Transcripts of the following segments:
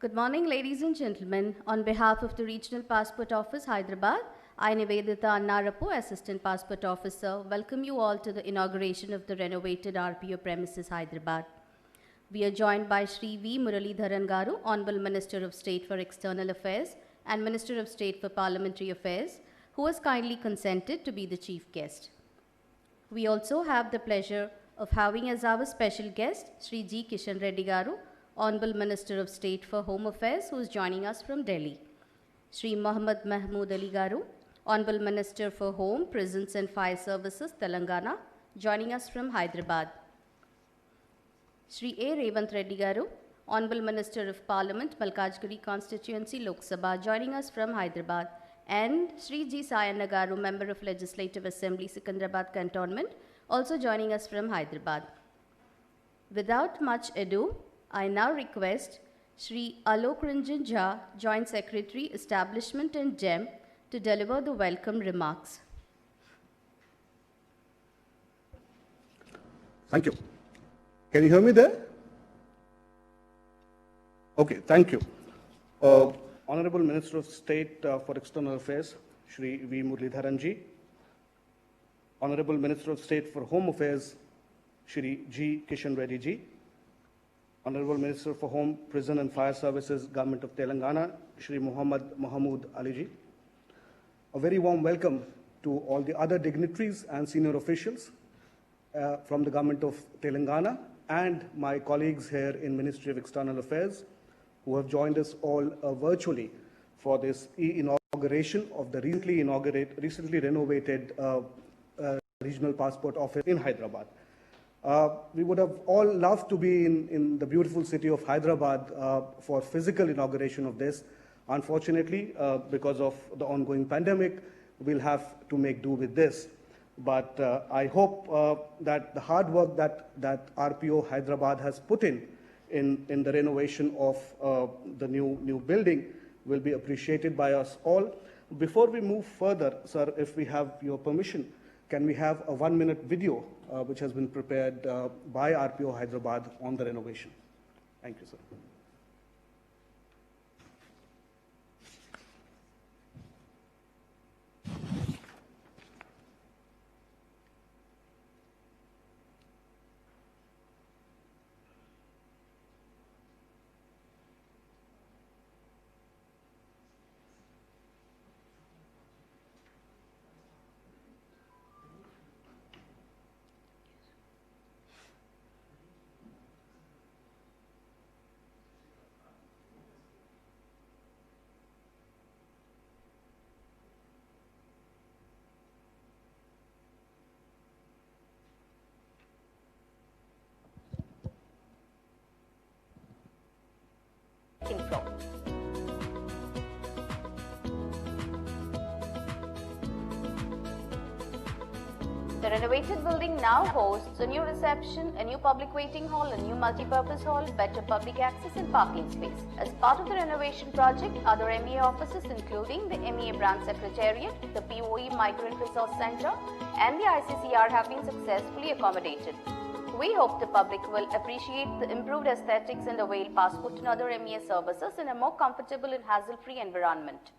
Good morning, ladies and gentlemen. On behalf of the Regional Passport Office, Hyderabad, I, Nivedita Annarapu, Assistant Passport Officer, welcome you all to the inauguration of the renovated RPO premises, Hyderabad. We are joined by Shri V. Muralidharan Garu, Honorable Minister of State for External Affairs and Minister of State for Parliamentary Affairs, who has kindly consented to be the chief guest. We also have the pleasure of having as our special guest Shri G. Kishan Reddy Garu, Honorable Minister of State for Home Affairs, who is joining us from Delhi. Shri Muhammad Mahmood Ali Garu, Honorable Minister for Home, Prisons and Fire Services, Telangana, joining us from Hyderabad. Shri A. Revant Reddy Garu, Honorable Minister of Parliament, Malkajgiri Constituency, Lok Sabha, joining us from Hyderabad. And Shri G. Sayana Garu, Member of Legislative Assembly, Secunderabad Cantonment, also joining us from Hyderabad. Without much ado, I now request Shri Alok Ranjan Jha, Joint Secretary, Establishment and GEM, to deliver the welcome remarks. Thank you. Can you hear me there? Okay, thank you. Honorable Minister of State for External Affairs, Shri V. Muralidharan Ji. Honorable Minister of State for Home Affairs, Shri G. Kishan Reddy Ji. Honorable Minister for Home, Prison and Fire Services, Government of Telangana, Shri Muhammad Mahmood Ali Ji. A very warm welcome to all the other dignitaries and senior officials from the Government of Telangana and my colleagues here in Ministry of External Affairs who have joined us all virtually for this inauguration of the recently renovated Regional Passport Office in Hyderabad. We would have all loved to be in the beautiful city of Hyderabad for physical inauguration of this. Unfortunately, because of the ongoing pandemic, we'll have to make do with this. But I hope that the hard work that RPO Hyderabad has put in the renovation of the new building will be appreciated by us all. Before we move further, sir, if we have your permission, can we have a 1-minute video which has been prepared by RPO Hyderabad on the renovation? Thank you, sir. From. The renovated building now hosts a new reception, a new public waiting hall, a new multi-purpose hall, better public access and parking space. As part of the renovation project, other MEA offices including the MEA Branch Secretariat, the POE Migrant Resource Center and the ICCR have been successfully accommodated. We hope the public will appreciate the improved aesthetics and avail passport and other MEA services in a more comfortable and hassle-free environment.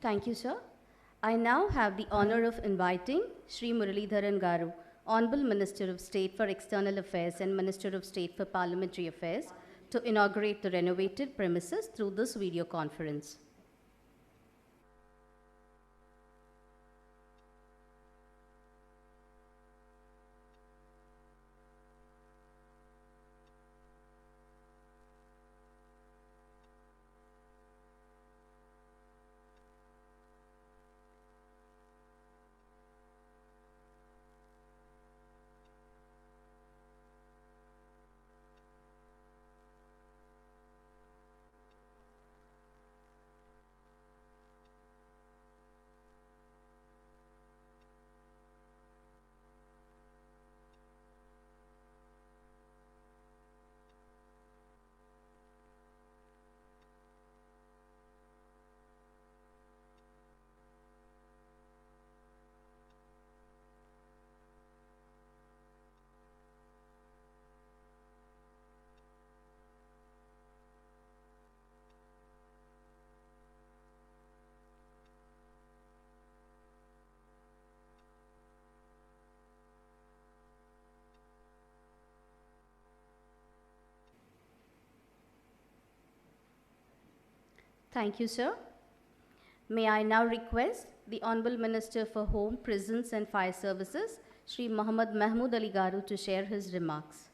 Thank you, sir. I now have the honor of inviting Shri Muralidharan Garu, Honorable Minister of State for External Affairs and Minister of State for Parliamentary Affairs, to inaugurate the renovated premises through this video conference. Thank you, sir. May I now request the Honorable Minister for Home, Prisons and Fire Services, Shri Muhammad Mahmood Ali Garu, to share his remarks.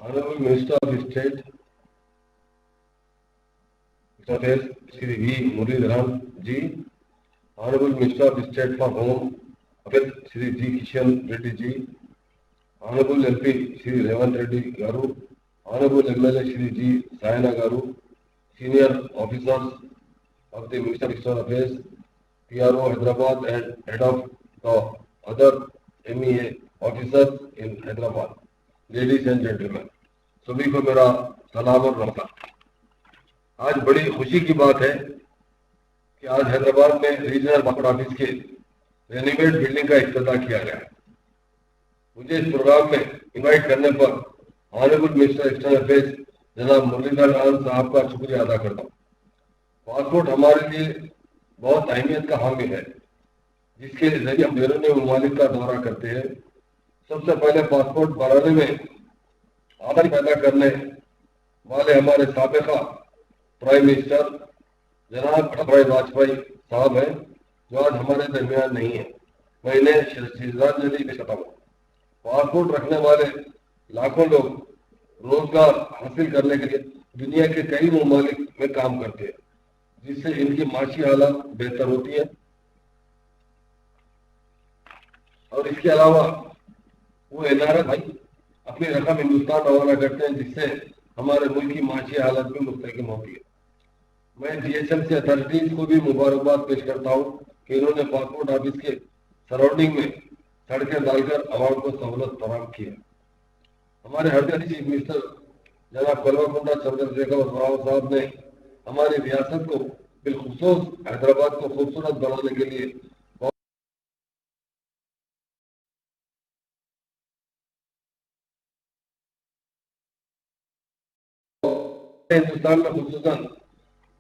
Honorable Minister of State, Affairs, Shri V. Muralidharan Ji, Honorable Minister of State for Home Affairs, Shri G. Kishan Reddy Ji, Honorable MP, Shri Revant Reddy Garu, Honorable MLA, Shri G. Sayana Garu, Senior Officers of the Ministry of External Affairs, PRO Hyderabad and Head of the other MEA officers in Hyderabad, ladies and gentlemen, सभी को मेरा सलाम और नमस्कार। आज बड़ी खुशी की बात है कि आज हैदराबाद में रीजनल पासपोर्ट ऑफिस के रेनोवेट बिल्डिंग का इफ्तिताह किया गया। मुझे इस प्रोग्राम में इनवाइट करने पर ऑनरेबल मिनिस्टर एक्सटर्नल अफेयर्स जनाब मुरलीधरन साहब का शुक्रिया अदा करता हूँ। पासपोर्ट हमारे लिए बहुत अहमियत का हामी है, जिसके जरिए हम बैरूनी ममालिक का दौरा करते हैं। सबसे पहले पासपोर्ट बनाने में आमदनी पैदा करने वाले हमारे साबिका प्राइम मिनिस्टर जनाब अटल बिहारी वाजपेयी साहब हैं, जो आज हमारे दरमियान नहीं है। मैं इन्हें श्रद्धांजलि पेश करता हूँ। पासपोर्ट रखने वाले लाखों लोग रोजगार हासिल करने के लिए दुनिया के कई ममालिक में काम करते हैं, जिससे इनकी माशी हालत बेहतर होती है। और इसके अलावा वो एनआरआई भाई अपनी रकम हिंदुस्तान रवाना करते हैं, जिससे हमारे मुल्क की माशी हालत भी मुस्तहकम होती है। मैं जीएचएमसी अथॉरिटीज को भी मुबारकबाद पेश करता हूँ कि इन्होंने पासपोर्ट ऑफिस के सराउंडिंग में सड़कें डालकर आवाम को सहूलत फराहम की है। हमारे हरियाणा चीफ मिनिस्टर जनाब कल्वाकुंडा चंद्रशेखर राव साहब ने हमारी रियासत को बिलखुसूस हैदराबाद को खूबसूरत बनाने के लिए हिंदुस्तान में खुसूसन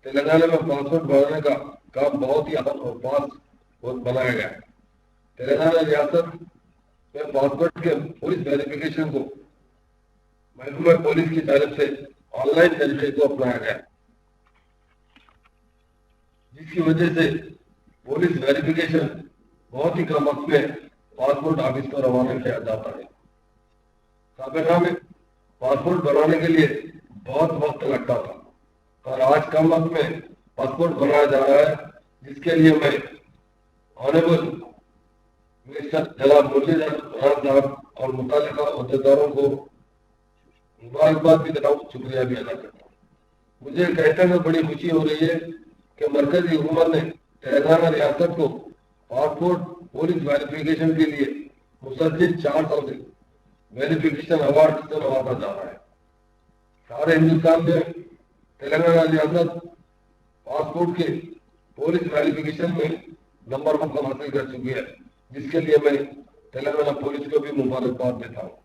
तेलंगाना में पासपोर्ट बनाने का काम बहुत ही आसान और फास्ट बनाया गया है। तेलंगाना रियासत में पासपोर्ट के पुलिस वेरिफिकेशन को महकमा पुलिस की तरफ से ऑनलाइन तरीके को अपनाया गया, जिसकी वजह से पुलिस वेरिफिकेशन बहुत ही कम वक्त में पासपोर्ट ऑफिस को रवाना किया जाता है। साबिका में पासपोर्ट बनाने के लिए बहुत वक्त लगता था, और आज कम वक्त में पासपोर्ट बनाया जा रहा है, जिसके लिए मैं ऑनरेबल मिनिस्टर जनाब मुरलीधरन साहब और मुतालिका अहदेदारों को मुबारकबाद भी देता हूँ, शुक्रिया भी अदा करता हूँ। मुझे कहते हुए बड़ी खुशी हो रही है कि मरकजी हुकूमत ने तेलंगाना रियासत को पासपोर्ट पुलिस वेरिफिकेशन के लिए मुसद्दिद 400 वेरिफिकेशन अवार्ड से नवाजा जा रहा है। सारे हिंदुस्तान में तेलंगाना रियासत पासपोर्ट के पुलिस वेरिफिकेशन में नंबर 1 हासिल कर चुकी है, जिसके लिए मैं तेलंगाना पुलिस को भी मुबारकबाद देता हूँ।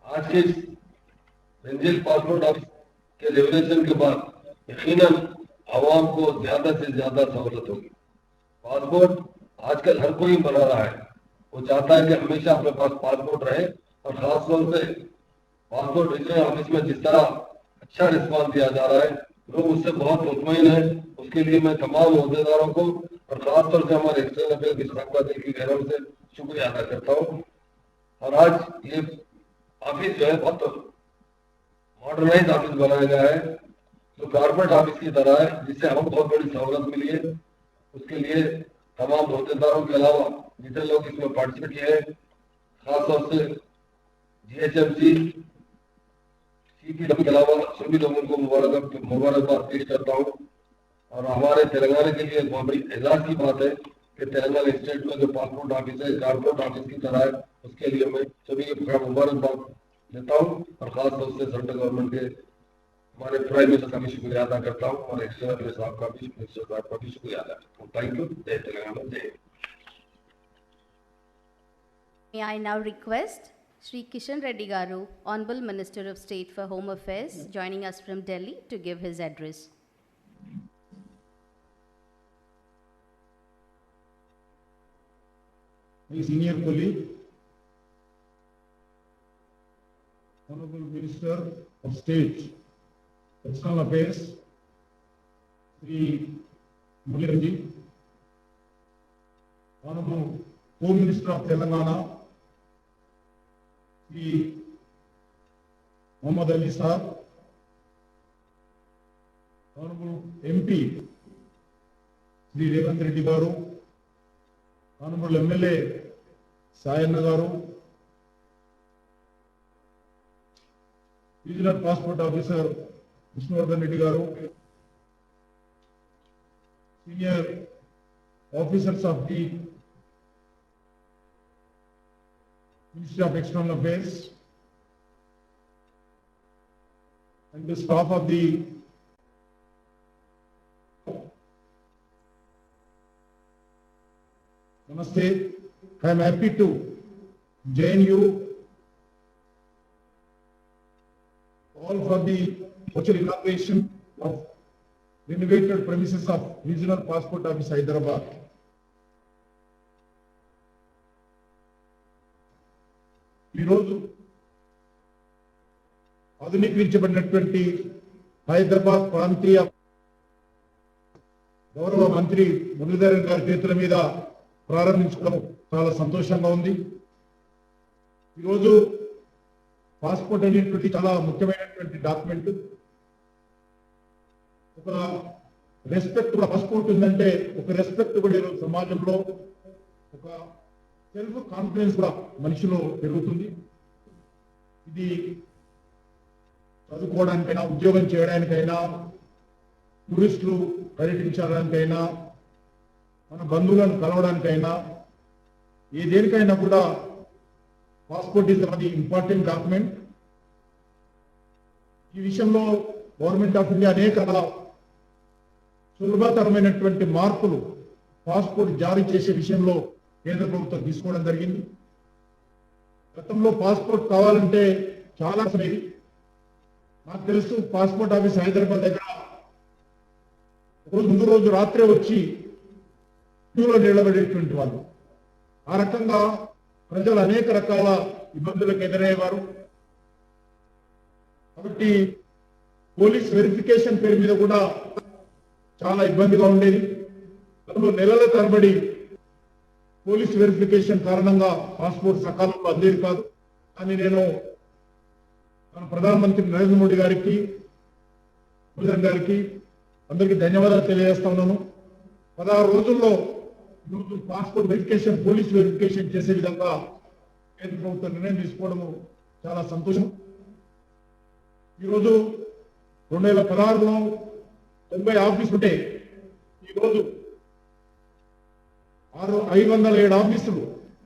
आज के रेंजल पासपोर्ट ऑफिस के रेवोल्यूशन के बाद यकीनन आवाम को ज्यादा से ज्यादा सहूलत होगी। पासपोर्ट आजकल हर कोई बना रहा है, वो चाहता है कि हमेशा अपने पास पासपोर्ट रहे, और खास तौर से पासपोर्ट रीजनल ऑफिस में जिस तरह अच्छा रिस्पॉन्स दिया जा रहा है, लोग उससे बहुत मुतमईन है। उसके लिए मैं तमाम अहदेदारों को और खास तौर से हमारे एक्सटर्नल अफेयर की शाखा दिल की गहराई से शुक्रिया अदा करता हूँ। और आज ये ऑफिस जो है बहुत मॉडर्नाइज ऑफिस बनाया गया है, जो कॉर्पोरेट ऑफिस की तरह है, जिससे हमें बहुत बड़ी सहूलत मिली है। उसके लिए तमाम अहदेदारों के अलावा जितने लोग इसमें पार्टिसिपेट किए हैं, खास तौर से जीएचएमसी सीपीडब्ल्यू के अलावा सभी लोगों को मुबारकबाद पेश करता हूँ। और हमारे तेलंगाना के लिए बहुत बड़ी एजाज की बात है कि तेलंगाना स्टेट में जो पासपोर्ट ऑफिस है कॉर्पोरेट ऑफिस की तरह है, उसके लिए मैं सभी को मुबारकबाद देता हूँ, और खास तौर से सेंट्रल गवर्नमेंट के हमारे प्राइम मिनिस्टर का भी शुक्रिया अदा करता हूँ, और एक्सटर्नल अफेयर साहब का भी मिनिस्टर साहब का भी शुक्रिया अदा करता हूँ। Thank you. जय तेलंगाना, जय। May I now request Shri Kishan Reddy Garu, Honorable Minister of State for Home Affairs, joining us from Delhi to give his address. My senior colleague, Minister of State, External Affairs, Sri Murli, Honorable Home Minister of Telangana, Sri Muhammad Ali Sahab, Honorable MP, Sri Revanth Reddy Garu, Honorable MLA Sayanna Garu, Regional Passport Officer Vishnuvardhan Reddy Garu, senior officers of the Ministry of External Affairs, and the staff of the Namaste. I am happy to join you all for the virtual inauguration of renovated premises of Regional Passport Office Hyderabad. ఈరోజు ఆధునీకరించబడినటువంటి హైదరాబాద్ ప్రాంతీయ గౌరవ మంత్రి మురళీధరన్ గారి చేతుల మీద ప్రారంభించడం చాలా సంతోషంగా ఉంది. ఈరోజు పాస్పోర్ట్ అనేటువంటి చాలా ముఖ్యమైనటువంటి డాక్యుమెంట్. ఒక రెస్పెక్ట్ పాస్పోర్ట్ ఉందంటే ఒక రెస్పెక్ట్ కూడా సమాజంలో ఒక సెల్ఫ్ కాన్ఫిడెన్స్ కూడా మనిషిలో పెరుగుతుంది. ఇది చదువుకోవడానికైనా, ఉద్యోగం చేయడానికైనా, టూరిస్టులు పర్యటించడానికైనా, మన బంధువులను కలవడానికైనా, ఏ దేనికైనా కూడా పాస్పోర్ట్ ఈజ్ అది ఇంపార్టెంట్ డాక్యుమెంట్. ఈ విషయంలో గవర్నమెంట్ ఆఫ్ ఇండియా అనేక సులభతరమైనటువంటి మార్పులు పాస్పోర్ట్ జారీ చేసే విషయంలో కేంద్ర ప్రభుత్వం తీసుకోవడం జరిగింది. గతంలో పాస్పోర్ట్ కావాలంటే చాలా సమయం. నాకు తెలుసు, పాస్పోర్ట్ ఆఫీస్ హైదరాబాద్ దగ్గర ముందు రోజు రాత్రే వచ్చి క్యూలో నిలబడేటువంటి వాళ్ళు. ఆ రకంగా ప్రజలు అనేక రకాల ఇబ్బందులకు ఎదురయ్యేవారు. కాబట్టి పోలీస్ వెరిఫికేషన్ పేరు మీద కూడా చాలా ఇబ్బందిగా ఉండేది. నెలల తరబడి పోలీస్ వెరిఫికేషన్ కారణంగా పాస్పోర్ట్ సకాలంలో అందేది కాదు. అని నేను మన ప్రధానమంత్రి నరేంద్ర మోడీ గారికి, మోదీ గారికి అందరికీ ధన్యవాదాలు తెలియజేస్తా ఉన్నాను. 16 రోజుల్లో పాస్పోర్ట్ వెరిఫికేషన్, పోలీస్ వెరిఫికేషన్ చేసే విధంగా కేంద్ర ప్రభుత్వం నిర్ణయం తీసుకోవడము చాలా సంతోషం. ఈరోజు 2016లో 90 ఆఫీసులు ఉంటే ఈరోజు 507 ఆఫీసులు,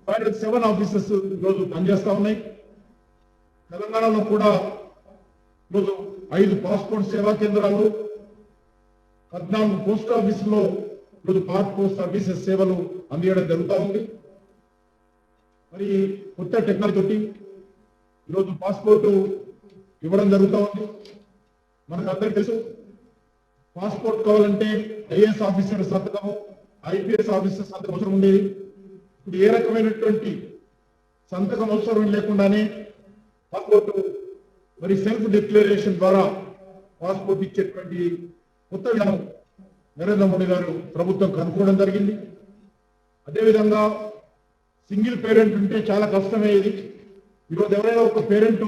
507 ఆఫీసెస్ ఈరోజు పనిచేస్తా ఉన్నాయి. తెలంగాణలో కూడా ఈరోజు 5 పాస్పోర్ట్ సేవా కేంద్రాలు, 14 పోస్ట్ ఆఫీసుల్లో ఈరోజు పోస్ట్ ఆఫీసెస్ సేవలు అందించడం జరుగుతూ ఉంది. మరి కొత్త టెక్నాలజీ తోటి ఈరోజు పాస్పోర్టు ఇవ్వడం జరుగుతూ ఉంది. మనకు అందరికీ తెలుసు, పాస్పోర్ట్ కావాలంటే ఐఏఎస్ ఆఫీసర్ సంతకము, ఐపీఎస్ ఆఫీసర్ సంతకం అవసరం ఉండేది. ఇప్పుడు ఏ రకమైనటువంటి సంతకం అవసరం లేకుండానే పాస్పోర్ట్ మరి సెల్ఫ్ డిక్లరేషన్ ద్వారా పాస్పోర్ట్ ఇచ్చేటువంటి కొత్త విధానం నరేంద్ర మోడీ గారు ప్రభుత్వం కనుక్కోవడం జరిగింది. అదేవిధంగా సింగిల్ పేరెంట్ ఉంటే చాలా కష్టమయ్యేది. ఈరోజు ఎవరైనా ఒక పేరెంట్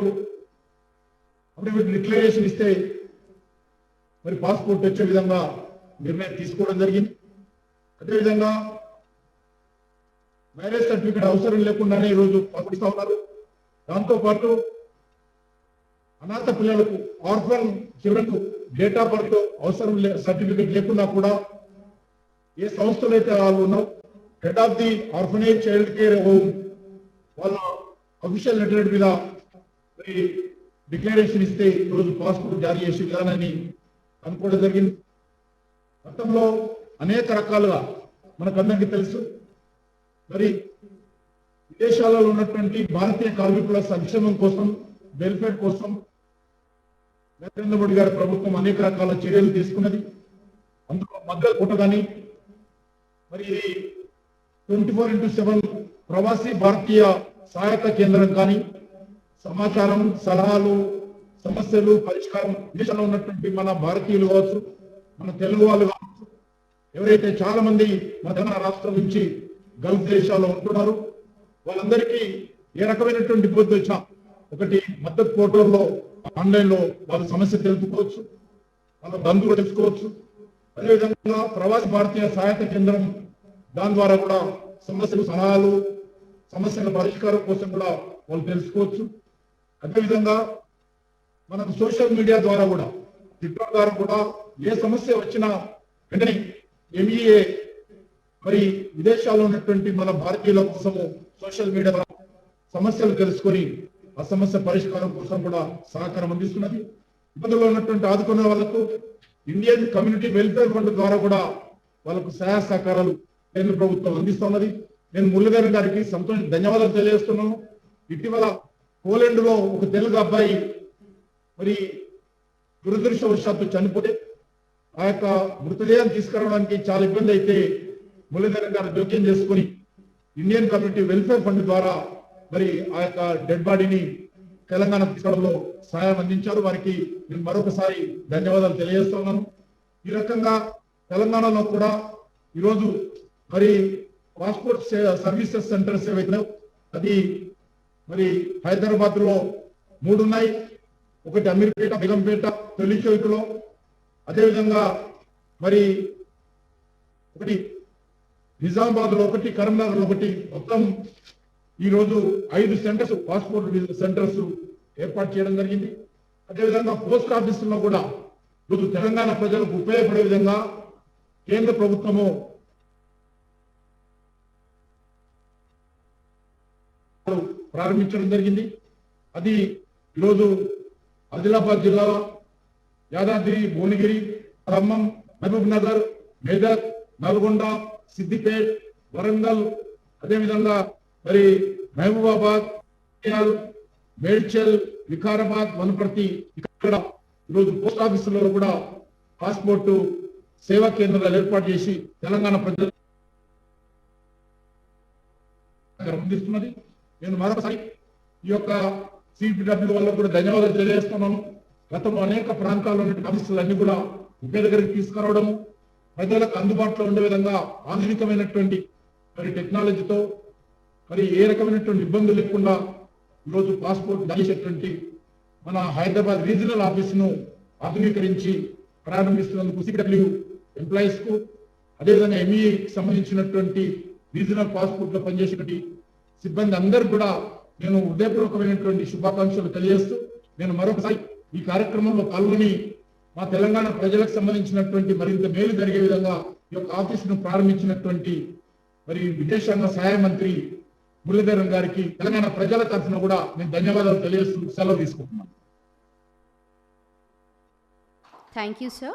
అఫిడవిట్ డిక్లరేషన్ ఇస్తే మరి పాస్పోర్ట్ వచ్చే విధంగా నిర్ణయం తీసుకోవడం జరిగింది. అదేవిధంగా మ్యారేజ్ సర్టిఫికేట్ అవసరం లేకుండానే ఈరోజు పంపిస్తా ఉన్నారు. దాంతోపాటు అనాథ పిల్లలకు, ఆర్ఫన్ చిల్డ్రన్కు డేట్ ఆఫ్ బర్త్ అవసరం సర్టిఫికేట్ లేకున్నా కూడా ఏ సంస్థలు అయితే వాళ్ళు ఉన్నారో head of the orphanage child care home వాళ్ళ అఫీషియల్ లెటర్ మీద డిక్లరేషన్ ఇస్తే ఈరోజు పాస్పోర్ట్ జారీ చేసే విధానాన్ని అనుకోవడం జరిగింది. గతంలో అనేక రకాలుగా మనకందరికీ తెలుసు, మరి విదేశాలలో ఉన్నటువంటి భారతీయ కార్మికుల సంక్షేమం కోసం, వెల్ఫేర్ కోసం నరేంద్ర మోడీ గారి ప్రభుత్వం అనేక రకాల చర్యలు తీసుకున్నది. అందులో మద్దతు పూట కానీ మరి ఇది 24/7 ప్రవాసీ భారతీయ సహాయత కేంద్రం కానీ సమాచారం, సలహాలు, సమస్యలు పరిష్కారం దేశంలో ఉన్నటువంటి మన భారతీయులు కావచ్చు, మన తెలుగు వాళ్ళు కావచ్చు, ఎవరైతే చాలా మంది మన తెలంగాణ రాష్ట్రం నుంచి గల్ఫ్ దేశాల్లో ఉంటున్నారు, వాళ్ళందరికీ ఏ రకమైనటువంటి ఇబ్బంది వచ్చినా ఒకటి మద్దతు పోర్టల్లో ఆన్లైన్ లో వాళ్ళ సమస్య తెలుసుకోవచ్చు, వాళ్ళ బంధువులు తెలుసుకోవచ్చు. అదేవిధంగా ప్రవాస భారతీయ సహాయత కేంద్రం దాని ద్వారా కూడా సమస్యలు సలహాలు సమస్యల పరిష్కారం కోసం కూడా వాళ్ళు తెలుసుకోవచ్చు. అదేవిధంగా మనకు సోషల్ మీడియా ద్వారా కూడా ట్విట్టర్ ద్వారా కూడా ఏ సమస్య వచ్చినా వెంటనే ఎంఈఏ మరి విదేశాల్లో ఉన్నటువంటి మన భారతీయుల కోసము సోషల్ మీడియా ద్వారా సమస్యలు తెలుసుకొని ఆ సమస్య పరిష్కారం కోసం కూడా సహకారం అందిస్తున్నది. ఇబ్బందుల్లో ఉన్నటువంటి ఆదుకునే వాళ్ళకు ఇండియన్ కమ్యూనిటీ వెల్ఫేర్ ఫండ్ ద్వారా కూడా వాళ్ళకు సహాయ సహకారాలు కేంద్ర ప్రభుత్వం అందిస్తున్నది. నేను మురళీధరన్ గారికి ధన్యవాదాలు తెలియజేస్తున్నాను. ఇటీవల పోలాండ్ లో ఒక తెలుగు అబ్బాయి మరి దురదృష్టవశాత్తు చనిపోతే ఆ యొక్క మృతదేహాన్ని తీసుకురావడానికి చాలా ఇబ్బంది అయితే మురళీధరన్ గారు జోక్యం చేసుకుని ఇండియన్ కమ్యూనిటీ వెల్ఫేర్ ఫండ్ ద్వారా మరి ఆ యొక్క డెడ్ బాడీని తెలంగాణ తీసుకోవడంలో సహాయం అందించారు. వారికి నేను మరొకసారి ధన్యవాదాలు తెలియజేస్తున్నాను. ఈ రకంగా తెలంగాణలో కూడా ఈరోజు మరి పాస్పోర్ట్ సర్వీసెస్ సెంటర్స్ ఏవైతే అది మరి హైదరాబాద్ లో 3 ఉన్నాయి. ఒకటి అమీర్పేట, బేగంపేట, తొలిచౌకలో, అదేవిధంగా మరి ఒకటి నిజామాబాద్ లో ఒకటి, కరీంనగర్ లో ఒకటి, మొత్తం ఈ రోజు 5 సెంటర్స్ పాస్పోర్ట్ సెంటర్స్ ఏర్పాటు చేయడం జరిగింది. అదేవిధంగా పోస్ట్ ఆఫీసుల్లో కూడా ఈరోజు తెలంగాణ ప్రజలకు ఉపయోగపడే విధంగా కేంద్ర ప్రభుత్వము ప్రారంభించడం జరిగింది. అది ఈరోజు ఆదిలాబాద్ జిల్లా, యాదాద్రి, భువనగిరి, ఖమ్మం, మహబూబ్ నగర్, మెదక్, నల్గొండ, సిద్దిపేట్, వరంగల్, అదేవిధంగా మరి మహబూబాబాద్, మేడ్చల్, వికారాబాద్, వనపర్తి, ఇక్కడ ఈరోజు పోస్ట్ ఆఫీసులలో కూడా పాస్పోర్టు సేవా కేంద్రాలు ఏర్పాటు చేసి తెలంగాణ ప్రజలు అందిస్తున్నది. నేను మరొకసారి ఈ యొక్క సిపిడబ్ల్యూ వల్ల కూడా ధన్యవాదాలు తెలియజేస్తున్నాను. గతంలో అనేక ప్రాంతాల్లో ఉన్న ఆఫీసులన్నీ కూడా ఒకే దగ్గరికి తీసుకురావడము, ప్రజలకు అందుబాటులో ఉండే విధంగా ఆధునికమైనటువంటి మరి టెక్నాలజీతో మరి ఏ రకమైనటువంటి ఇబ్బందులు లేకుండా ఈరోజు పాస్పోర్ట్ చేసేటువంటి మన హైదరాబాద్ రీజనల్ ఆఫీసును ఆధునీకరించి ప్రారంభిస్తున్నందుకు సిపిడబ్ల్యూ ఎంప్లాయీస్ కు, అదేవిధంగా ఎంఈకి సంబంధించినటువంటి రీజనల్ పాస్పోర్ట్ లో పనిచేసేటువంటి సిబ్బంది అందరూ కూడా నేను హృదయపూర్వకమైనటువంటి శుభాకాంక్షలు తెలియజేస్తూ, నేను మరొకసారి ఈ కార్యక్రమంలో పాల్గొని మా తెలంగాణ ప్రజలకు సంబంధించినటువంటి మరింత మేలు జరిగే విధంగా ఈ యొక్క ఆఫీసును ప్రారంభించినటువంటి మరి విదేశాంగ సహాయ మంత్రి మురళీధరన్ గారికి తెలంగాణ ప్రజల తరఫున కూడా నేను ధన్యవాదాలు తెలియజేస్తూ సెలవు తీసుకుంటున్నాను. Thank you, sir.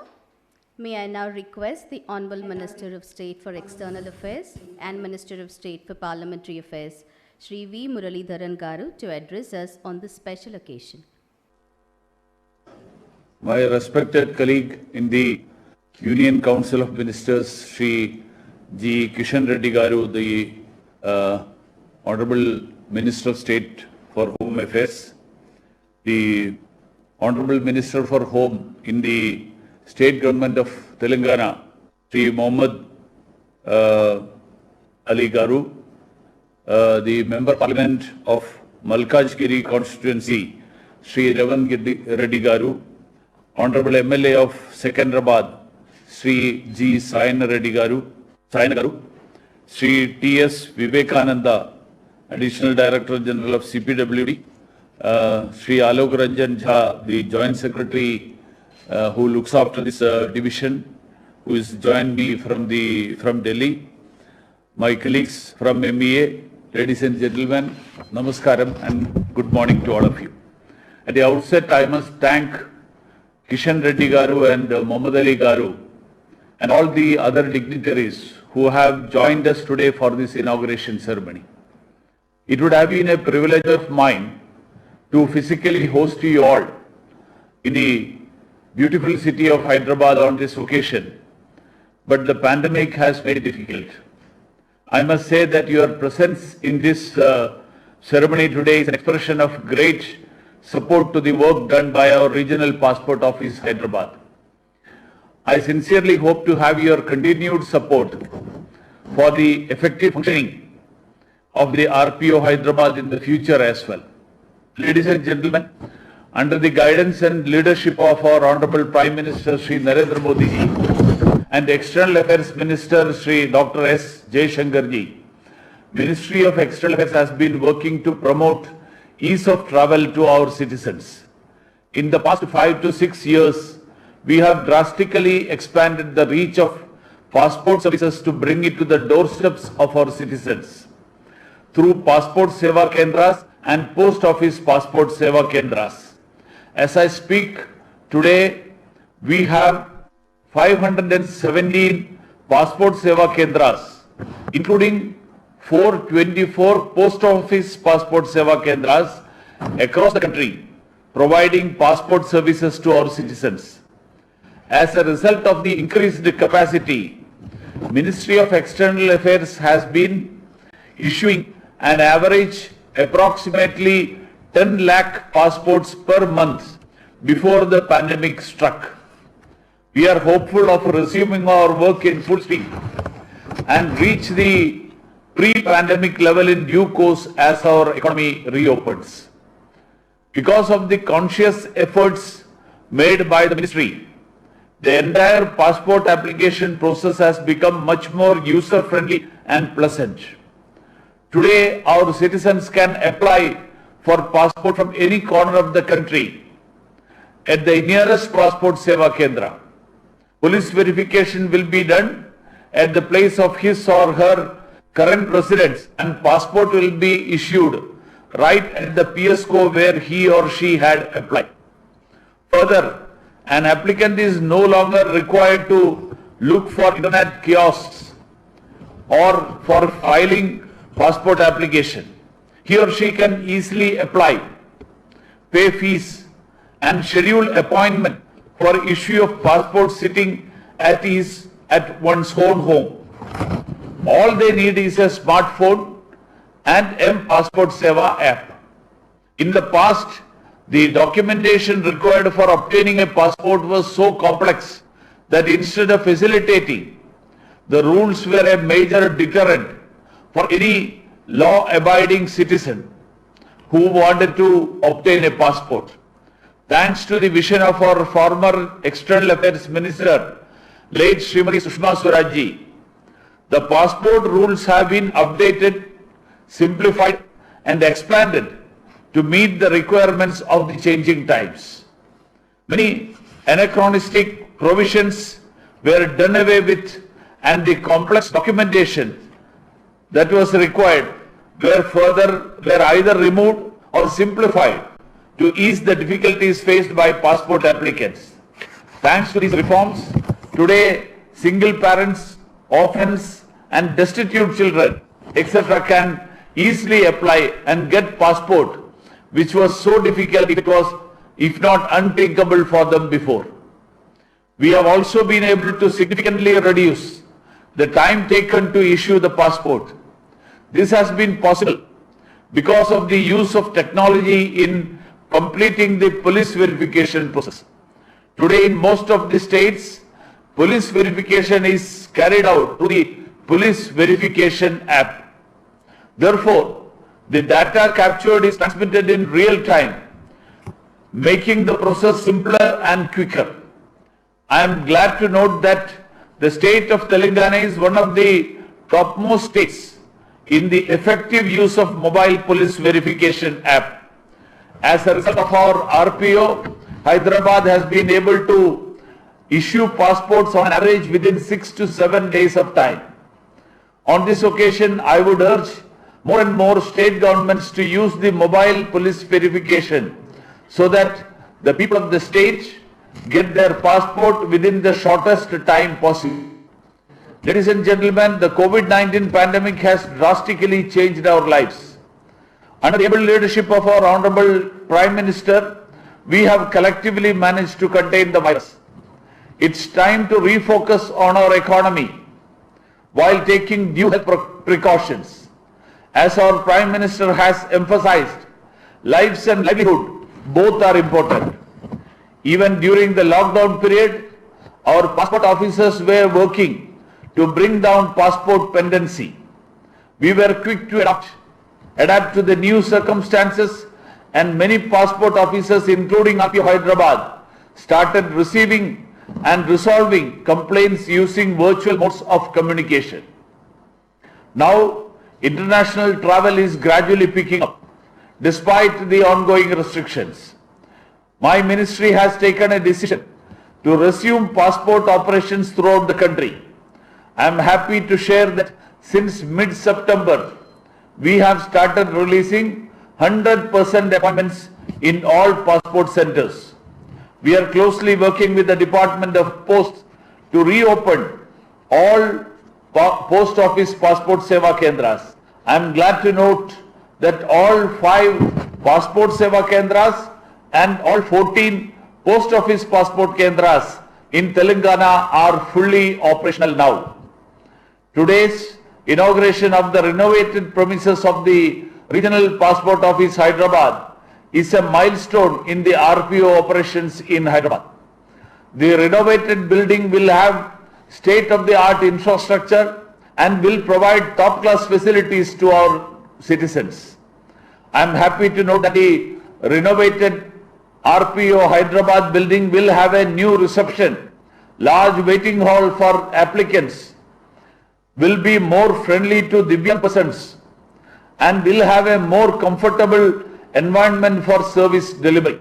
May I now request the Honorable Minister of State for External Affairs and Minister of State for Parliamentary Affairs, Shri V. Muralidharan Garu, to address us on this special occasion. My respected colleague in the Union Council of Ministers, Shri G. Kishan Reddy Garu, the Honorable Minister of State for Home Affairs, the Honorable Minister for Home in the State Government of Telangana, Shri Mohammad Ali Garu, the Member Parliament of Malkajgiri Constituency, Shri Revan Reddy Garu, Honorable MLA of Secunderabad, Shri G. Sayana Garu, Shri T.S. Vivekananda, Additional Director General of CPWD, Shri Alok Ranjan Jha, the Joint Secretary who looks after this division, who has joined me from Delhi, my colleagues from MEA, ladies and gentlemen, namaskaram and good morning to all of you. At the outset, I must thank Kishan Reddy Garu and Mohammad Ali Garu and all the other dignitaries who have joined us today for this inauguration ceremony. It would have been a privilege of mine to physically host you all in the beautiful city of Hyderabad on this occasion, but the pandemic has made it difficult. I must say that your presence in this ceremony today is an expression of great support to the work done by our Regional Passport Office, Hyderabad. I sincerely hope to have your continued support for the effective functioning of the RPO Hyderabad in the future as well. Ladies and gentlemen, under the guidance and leadership of our Honorable Prime Minister Shri Narendra Modi ji and External Affairs Minister Shri Dr. S. Jaishankar ji, Ministry of External Affairs has been working to promote ease of travel to our citizens. In the past 5 to 6 years, we have drastically expanded the reach of passport services to bring it to the doorsteps of our citizens through Passport Seva Kendras and Post Office Passport Seva Kendras. As I speak today, we have 517 Passport Seva Kendras, including 424 Post Office Passport Seva Kendras across the country, providing passport services to our citizens. As a result of the increased capacity, Ministry of External Affairs has been issuing an average approximately 10 lakh passports per month before the pandemic struck. We are hopeful of resuming our work in full speed and reach the pre-pandemic level in due course as our economy reopens. Because of the conscious efforts made by the ministry, the entire passport application process has become much more user-friendly and pleasant. Today, our citizens can apply for passport from any corner of the country at the nearest Passport Seva Kendra. Police verification will be done at the place of his or her current residence, and passport will be issued right at the PSCO where he or she had applied. Further, an applicant is no longer required to look for internet kiosks or for filing passport application. He or she can easily apply, pay fees and schedule appointment for issue of passport sitting at ease at one's own home. All they need is a smartphone and M-Passport Seva app. In the past, the documentation required for obtaining a passport was so complex that instead of facilitating, the rules were a major deterrent for any law-abiding citizen who wanted to obtain a passport. Thanks to the vision of our former External Affairs Minister, late Srimati Sushma Swaraj ji, the passport rules have been updated, simplified and expanded to meet the requirements of the changing times. Many anachronistic provisions were done away with, and the complex documentation that was required were either removed or simplified to ease the difficulties faced by passport applicants. Thanks to these reforms, today single parents, orphans and destitute children, etc. can easily apply and get passport, which was so difficult if not unthinkable for them before. We have also been able to significantly reduce the time taken to issue the passport. This has been possible because of the use of technology in completing the police verification process. Today in most of the states, police verification is carried out through the police verification app. Therefore, the data captured is transmitted in real time, making the process simpler and quicker. I am glad to note that the state of Telangana is one of the topmost states in the effective use of mobile police verification app. As a result of our RPO, Hyderabad has been able to issue passports on average within 6 to 7 days of time. On this occasion, I would urge more and more state governments to use the mobile police verification so that the people of the state get their passport within the shortest time possible. Ladies and gentlemen, the COVID-19 pandemic has drastically changed our lives. Under the able leadership of our Honorable Prime Minister, we have collectively managed to contain the virus. It's time to refocus on our economy while taking due health precautions. As our Prime Minister has emphasized, lives and livelihood both are important. Even during the lockdown period, our passport officers were working to bring down passport pendency. We were quick to adapt to the new circumstances, and many passport officers, including RPO Hyderabad, started receiving and resolving complaints using virtual modes of communication. Now, international travel is gradually picking up, despite the ongoing restrictions. My ministry has taken a decision to resume passport operations throughout the country. I am happy to share that since mid-September, we have started releasing 100% appointments in all passport centers. We are closely working with the Department of Post to reopen all post office passport seva kendras. I am glad to note that all 5 passport seva kendras and all 14 post office passport kendras in Telangana are fully operational now. Today's inauguration of the renovated premises of the Regional Passport Office Hyderabad is a milestone in the RPO operations in Hyderabad. The renovated building will have state-of-the-art infrastructure and will provide top-class facilities to our citizens. I am happy to note that the renovated RPO Hyderabad building will have a new reception, large waiting hall for applicants, will be more friendly to Divyang persons, and will have a more comfortable environment for service delivery.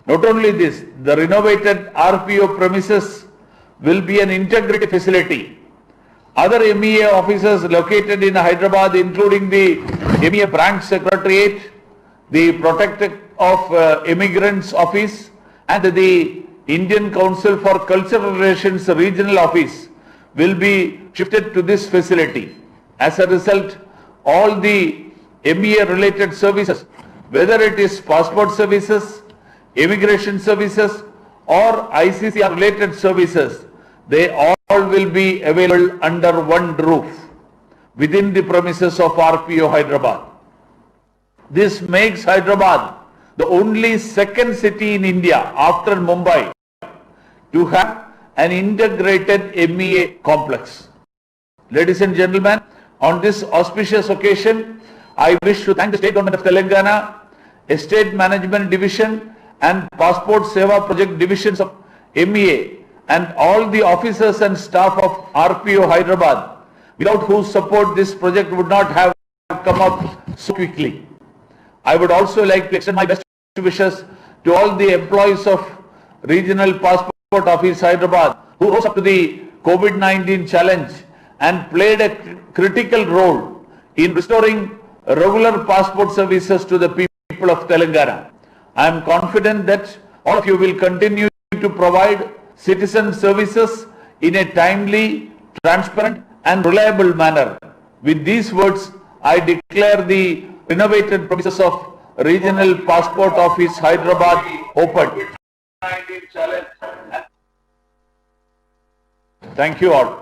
Not only this, the renovated RPO premises will be an integrated facility. Other MEA offices located in Hyderabad, including the MEA branch secretariat, the Protectorate of Immigrants Office, and the Indian Council for Cultural Relations Regional Office, will be shifted to this facility. As a result, all the MEA related services, whether it is passport services, immigration services, or ICCR related services, they all will be available under one roof within the premises of RPO Hyderabad. This makes Hyderabad the only second city in India after Mumbai to have an integrated MEA complex. Ladies and gentlemen, on this auspicious occasion, I wish to thank the State Government of Telangana, Estate Management Division and Passport Seva Project Divisions of MEA and all the officers and staff of RPO Hyderabad, without whose support this project would not have come up so quickly. I would also like to extend my best wishes to all the employees of Regional Passport Office Hyderabad who rose up to the COVID-19 challenge and played a critical role in restoring regular passport services to the people of Telangana. I am confident that all of you will continue to provide citizen services in a timely, transparent and reliable manner. With these words, I declare the renovated premises of Regional Passport Office Hyderabad open. Thank you all.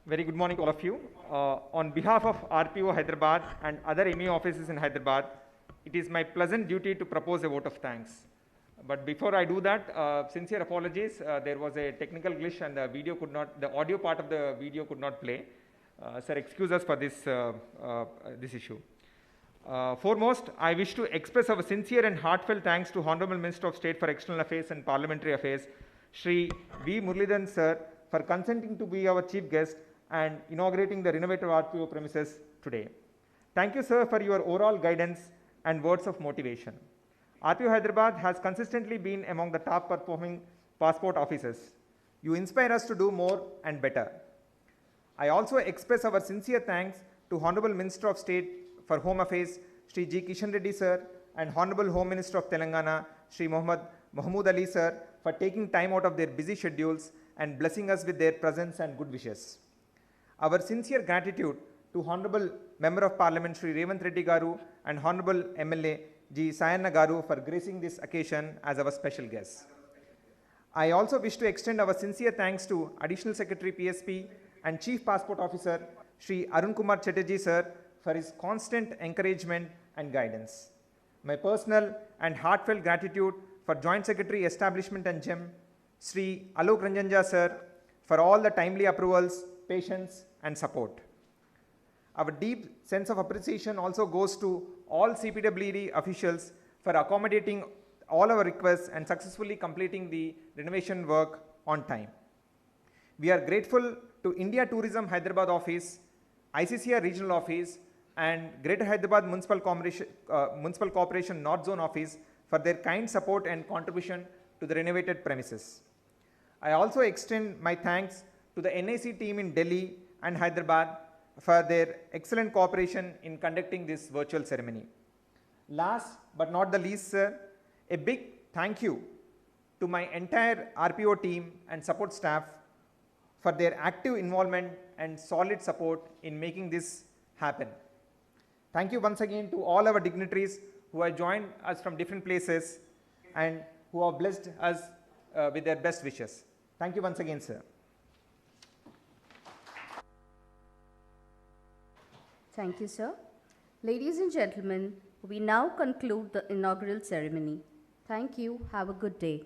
Very good morning to all of you. On behalf of RPO Hyderabad and other MEA offices in Hyderabad, it is my pleasant duty to propose a vote of thanks. But before I do that, sincere apologies. There was a technical glitch and the audio part of the video could not play. Sir, excuse us for this, this issue. Foremost, I wish to express our sincere and heartfelt thanks to Honorable Minister of State for External Affairs and Parliamentary Affairs, Shri V. Muralidharan Sir, for consenting to be our chief guest and inaugurating the renovated RPO premises today. Thank you, sir, for your overall guidance and words of motivation. RPO Hyderabad has consistently been among the top performing passport offices. You inspire us to do more and better. I also express our sincere thanks to Honorable Minister of State for Home Affairs, Shri G. Kishan Reddy sir, and Honorable Home Minister of Telangana, Shri Mahmood Ali sir, for taking time out of their busy schedules and blessing us with their presence and good wishes. Our sincere gratitude to Honorable Member of Parliament Shri Revanth Reddy Garu and Honorable MLA G. Sayanna Garu for gracing this occasion as our special guest. I also wish to extend our sincere thanks to Additional Secretary PSP and Chief Passport Officer Shri Arun Kumar Chatterjee sir for his constant encouragement and guidance. My personal and heartfelt gratitude for Joint Secretary Establishment and GEM Shri Alok Ranjanja sir for all the timely approvals, patience and support. Our deep sense of appreciation also goes to all CPWD officials for accommodating all our requests and successfully completing the renovation work on time. We are grateful to India Tourism Hyderabad Office, ICCR Regional Office and Greater Hyderabad Municipal Corporation North Zone Office for their kind support and contribution to the renovated premises. I also extend my thanks to the NIC team in Delhi and Hyderabad for their excellent cooperation in conducting this virtual ceremony. Last but not the least, sir, a big thank you to my entire RPO team and support staff for their active involvement and solid support in making this happen. Thank you once again to all our dignitaries who have joined us from different places and who have blessed us with their best wishes. Thank you once again, sir. Thank you, sir. Ladies and gentlemen, we now conclude the inaugural ceremony. Thank you. Have a good day.